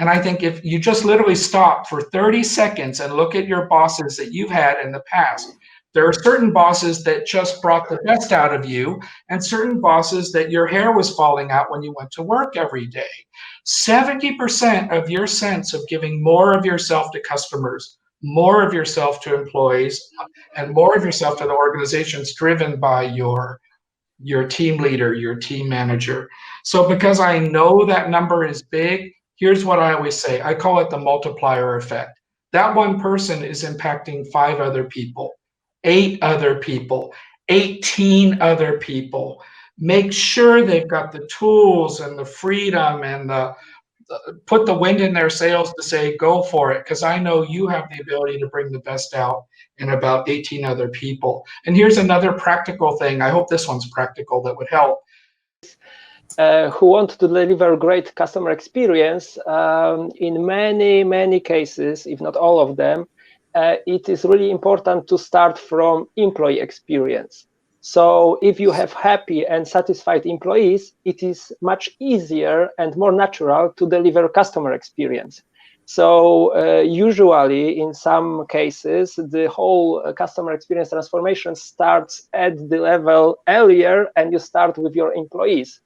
And I think if you just literally stop for 30 seconds and look at your bosses that you've had in the past, there are certain bosses that just brought the best out of you, and certain bosses that your hair was falling out when you went to work every day. 70% of your sense of giving more of yourself to customers, more of yourself to employees, and more of yourself to the organizations driven by your team leader, your team manager. So because I know that number is big, here's what I always say. I call it the multiplier effect. That one person is impacting 5 other people, 8 other people, 18 other people. Make sure they've got the tools and the freedom and put the wind in their sails to say, go for it, because I know you have the ability to bring the best out in about 18 other people. And here's another practical thing. I hope this one's practical that would help. Who want to deliver great customer experience, in many cases, if not all of them, it is really important to start from employee experience. So if you have happy and satisfied employees, it is much easier and more natural to deliver customer experience. So usually, in some cases, the whole customer experience transformation starts at the level earlier, and you start with your employees.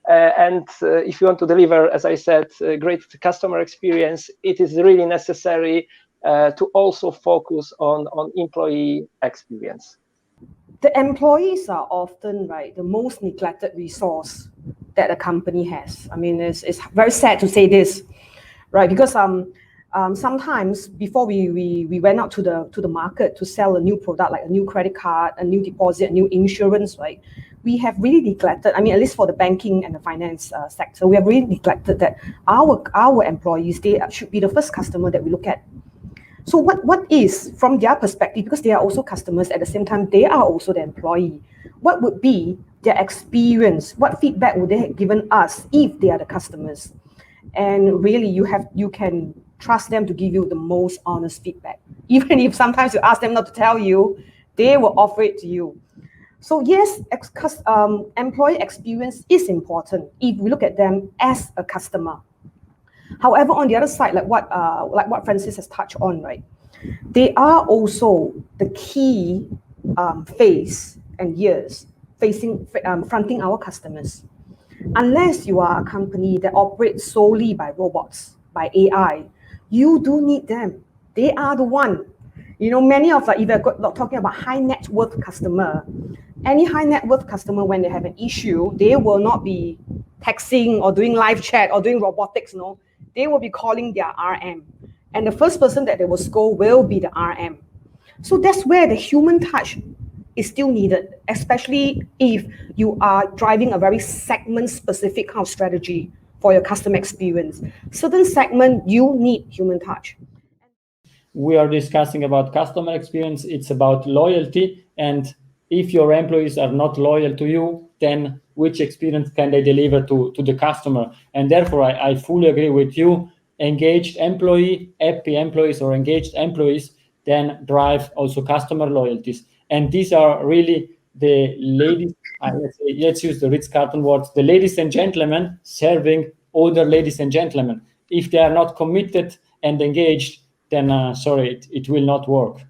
And if you want to deliver, as I said, great customer experience, it is really necessary to also focus on employee experience. The employees are often, right, the most neglected resource that a company has. I mean, it's very sad to say this, right? Because sometimes before we went out to the market to sell a new product, like a new credit card, a new deposit, a new insurance, right? We have really neglected, I mean, at least for the banking and the finance sector, we have really neglected that our employees, they should be the first customer that we look at. So what is, from their perspective, because they are also customers, at the same time, they are also the employee, what would be their experience? What feedback would they have given us if they are the customers? And really, you can trust them to give you the most honest feedback. Even if sometimes you ask them not to tell you, they will offer it to you. So yes, employee experience is important if we look at them as a customer. However, on the other side, like what Francis has touched on, right? They are also the key face and years fronting our customers. Unless you are a company that operates solely by robots, by AI, you do need them. They are the one. You know, many of if you're talking about high net worth customer, any high net worth customer, when they have an issue, they will not be texting or doing live chat or doing robotics, no. They will be calling their RM. And the first person that they will scold will be the RM. So that's where the human touch is still needed, especially if you are driving a very segment-specific kind of strategy for your customer experience. Certain segment, you need human touch. We are discussing about customer experience. It's about loyalty. And if your employees are not loyal to you, then which experience can they deliver to the customer? And therefore, I fully agree with you. Engaged employee, happy employees or engaged employees then drive also customer loyalties. And these are really the ladies, let's use the Ritz-Carlton words, the ladies and gentlemen serving other ladies and gentlemen. If they are not committed and engaged, then sorry, it will not work.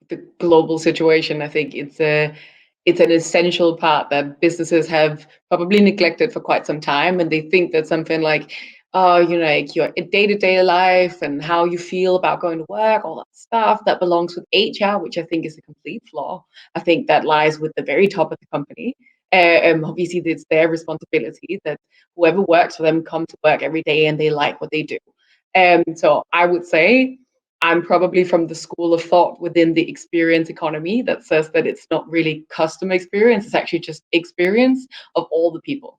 The global situation, I think it's an essential part that businesses have probably neglected for quite some time, and they think that something like, like your day-to-day life and how you feel about going to work, all that stuff, that belongs with HR, which I think is a complete flaw. I think that lies with the very top of the company. Obviously, it's their responsibility that whoever works for them come to work every day and they like what they do. So I would say I'm probably from the school of thought within the experience economy that says that it's not really customer experience, it's actually just experience of all the people.